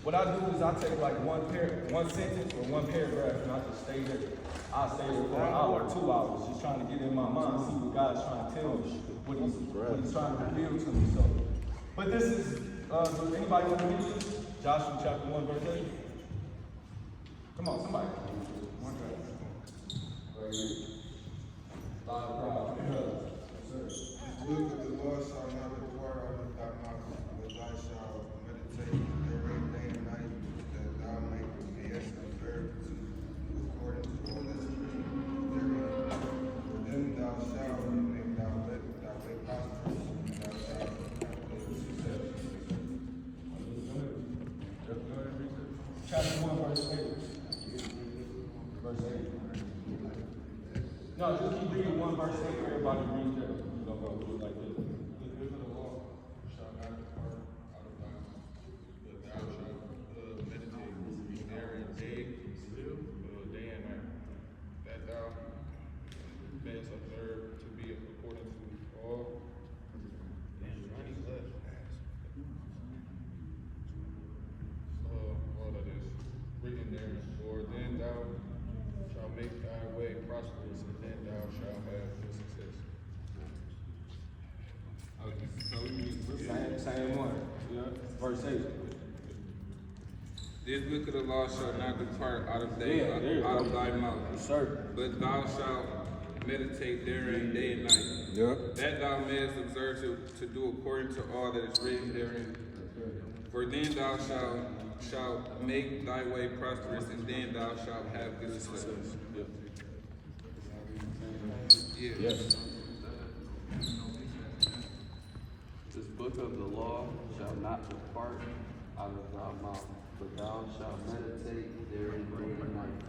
what I do is I take like one sentence or one paragraph, and I just stay there. I stay there for an hour or 2 hours, just trying to get in my mind, see what God's trying to tell me, what he's trying to reveal to me. So, but this is, does anybody want to read this? Joshua chapter 1, verse 8. Come on, somebody. One verse. Right here. Loud crowd. This book of the Lord shall not depart out of thy mouth, but thou shalt meditate therein day and night, that thou mayest observe to do according to all that is written therein. For then thou shalt make thy way prosperous, and thou shalt have good success. Chapter 1, verse 8. Verse 8. No, just keep reading 1 verse 8. Everybody read that. You know, go do it like this. The book of the law shall not depart out of thy mouth, but thou shalt meditate therein day and night, that thou mayest observe to be according to all all that is written there. For then thou shalt make thy way prosperous, and then thou shalt have good success. Same one. Yeah. Verse 8. This book of the law shall not depart out of thy mouth, Yes, sir. but thou shalt meditate therein day and night, that thou mayest observe to do according to all that is written therein. For then thou shalt make thy way prosperous, and then thou shalt have good success. Yeah. Yes. This book of the law shall not depart out of thy mouth, but thou shalt meditate therein day and night,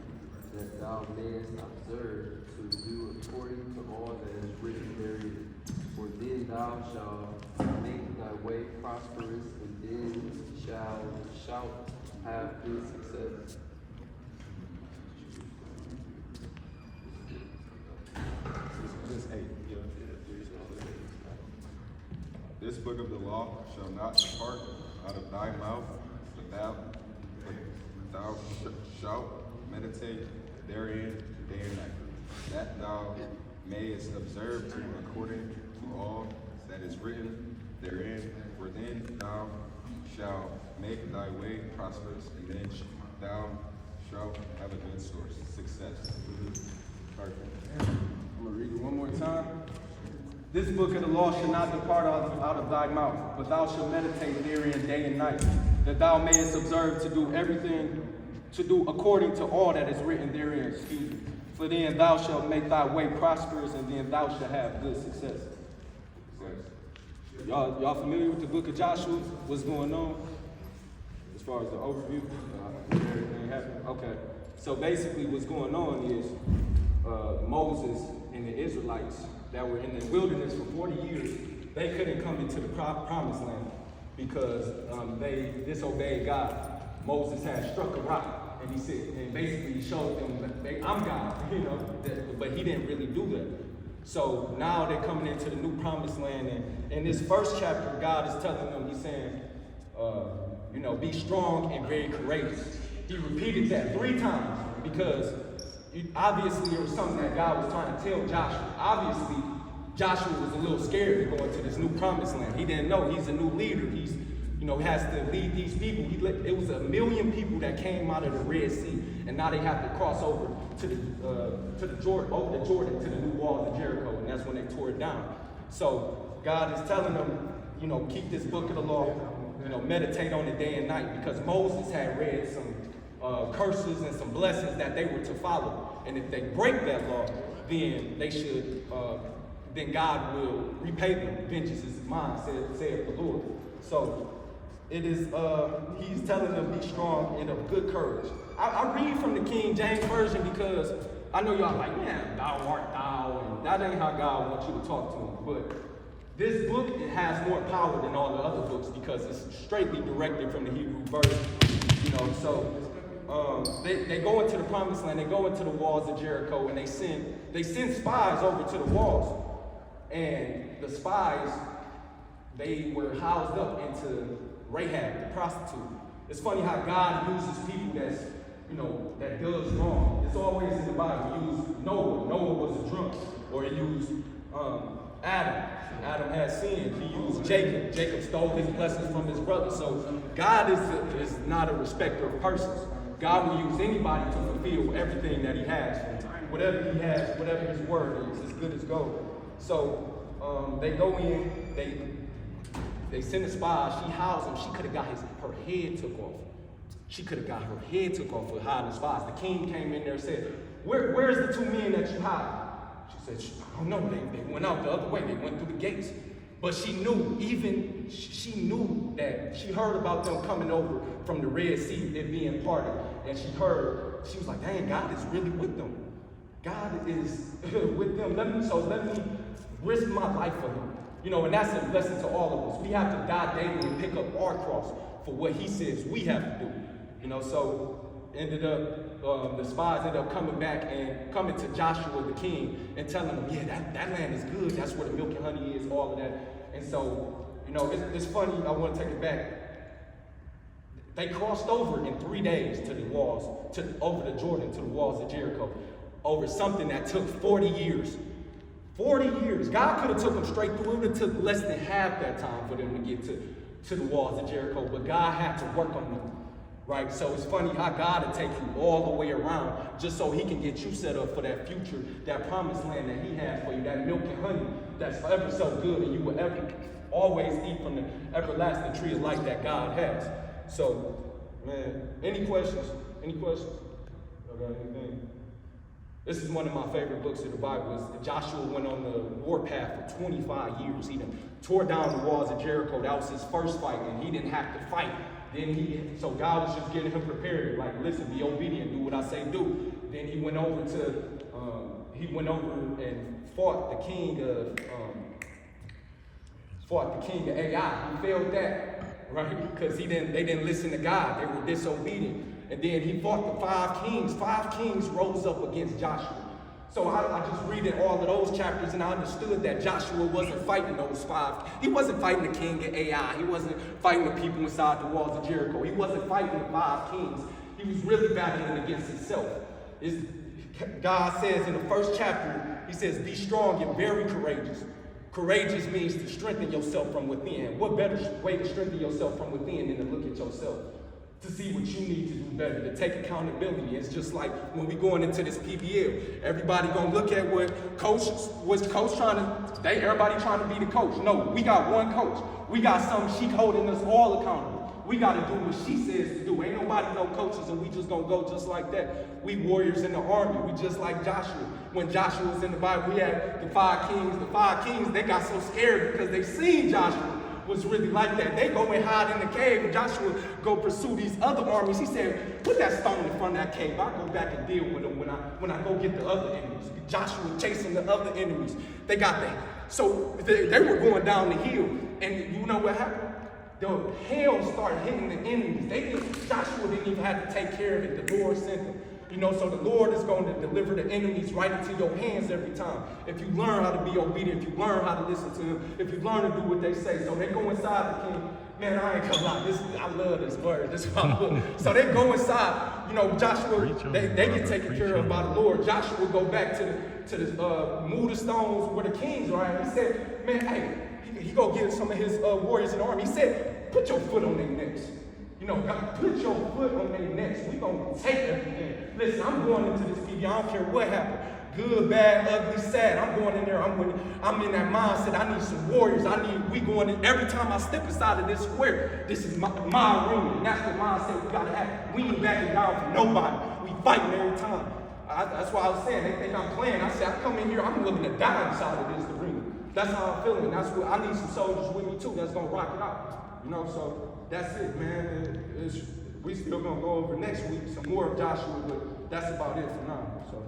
that thou mayest observe to do according to all that is written therein. For then thou shalt make thy way prosperous, and then shalt have good success. Verse 8. Yeah. This book of the law shall not depart out of thy mouth, but thou shalt meditate therein day and night, that thou mayest observe to according to all that is written therein. For then thou shalt make thy way prosperous, and then thou shalt have a good success. Perfect. I'm going to read it one more time. This book of the law shall not depart out of thy mouth, but thou shalt meditate therein day and night, that thou mayest observe to do according to all that is written therein. Excuse me. For then thou shalt make thy way prosperous, and then thou shalt have good success. Y'all familiar with the book of Joshua? What's going on? As far as the overview? Everything happened? Okay. So basically what's going on is Moses and the Israelites that were in the wilderness for 40 years, they couldn't come into the promised land because they disobeyed God. Moses had struck a rock, and he said, and basically he showed them that I'm God, but he didn't really do that. So now they're coming into the new promised land, and in this first chapter, God is telling them, he's saying, be strong and very courageous. He repeated that 3 times because obviously it was something that God was trying to tell Joshua. Obviously, Joshua was a little scared to go into this new promised land. He didn't know he's a new leader. He's, has to lead these people. It was 1 million people that came out of the Red Sea, and now they have to cross over to the Jordan to the new walls of Jericho, and that's when they tore it down. So God is telling them, keep this book of the law, meditate on it day and night, because Moses had read some curses and some blessings that they were to follow. And if they break that law, then they should, then God will repay them. Vengeance is mine, saith the Lord. So it is, he's telling them be strong and of good courage. I read from the King James Version because I know y'all like, man, thou art thou, and that ain't how God wants you to talk to him. But this book, it has more power than all the other books because it's straightly directed from the Hebrew version. So they go into the promised land, they go into the walls of Jericho, and they send spies over to the walls. And the spies, they were housed up into Rahab, the prostitute. It's funny how God uses people that's, that does wrong. It's always in the Bible. He used Noah. Noah was a drunk. Or he used Adam. Adam had sinned. He used Jacob. Jacob stole his blessings from his brother. So God is not a respecter of persons. God will use anybody to fulfill everything that he has. Whatever he has, whatever his word is, as good as gold. So they go in, they send a spy. She housed him. She could have got her head took off. She could have got her head took off for hiding the spies. The king came in there and said, where's the 2 men that you hired? She said, I don't know. They went out the other way. They went through the gates. But she knew, she knew that she heard about them coming over from the Red Sea, it being parted. And she was like, dang, God is really with them. God is with them. Let me risk my life for him. And that's a lesson to all of us. We have to die daily and pick up our cross for what he says we have to do. So ended up, the spies ended up coming back and coming to Joshua the king and telling him, yeah, that land is good. That's where the milk and honey is, all of that. And so, it's funny. I want to take it back. They crossed over in 3 days to the walls, over the Jordan, to the walls of Jericho, over something that took 40 years. 40 years. God could have took them straight through. It would have took less than half that time for them to get to the walls of Jericho, but God had to work on them. Right? So it's funny how God will take you all the way around just so he can get you set up for that future, that promised land that he has for you, that milk and honey that's ever so good, and you will always eat from the everlasting tree of life that God has. So, man, any questions? Any questions? I got anything? This is one of my favorite books of the Bible. Joshua went on the warpath for 25 years. He tore down the walls of Jericho. That was his first fight, and he didn't have to fight. So God was just getting him prepared, like, listen, be obedient, do what I say do. Then he went over and fought the king of Ai. He failed that, right? Because they didn't listen to God. They were disobedient. And then he fought the 5 kings. 5 kings rose up against Joshua. So I just read in all of those chapters, and I understood that Joshua wasn't fighting those 5. He wasn't fighting the king of Ai. He wasn't fighting the people inside the walls of Jericho. He wasn't fighting the 5 kings. He was really battling against himself. God says in the first chapter, he says, be strong and very courageous. Courageous means to strengthen yourself from within. What better way to strengthen yourself from within than to look at yourself? To see what you need to do better, to take accountability. It's just like when we going into this PBL, everybody gonna look at what coach trying to, everybody trying to be the coach. No, we got one coach. We got something, she holding us all accountable. We gotta do what she says to do. Ain't nobody no coaches and we just gonna go just like that. We warriors in the army. We just like Joshua. When Joshua was in the Bible, we had the 5 kings. The 5 kings, they got so scared because they seen Joshua was really like that. They go and hide in the cave, and Joshua go pursue these other armies. He said, put that stone in front of that cave. I'll go back and deal with them when I go get the other enemies. Joshua chasing the other enemies. They got that. So they were going down the hill, and you know what happened? The hail started hitting the enemies. Joshua didn't even have to take care of it. The Lord sent them. So the Lord is going to deliver the enemies right into your hands every time. If you learn how to be obedient, if you learn how to listen to him, if you learn to do what they say. So they go inside the king. Man, I ain't gonna lie. I love this word. This is my book. So they go inside. Joshua, they get taken care of by the Lord. Joshua go back to the move the stones where the kings are at. He said, man, hey, he go get some of his warriors in the army. He said, put your foot on their necks. Put your foot on their necks. We gonna take everything. Listen, I'm going into this PB. I don't care what happened. Good, bad, ugly, sad. I'm going in there. I'm in that mindset. I need some warriors. We going in. Every time I step inside of this square, this is my room. And that's the mindset we gotta have. We ain't backing down for nobody. We fighting every time. That's why I was saying, they think I'm playing. I said, I come in here, I'm willing to die inside of this arena. That's how I'm feeling. That's what I need some soldiers with me too that's gonna rock it out. So that's it, man. We still gonna go over next week some more of Joshua, but that's about it for now. So.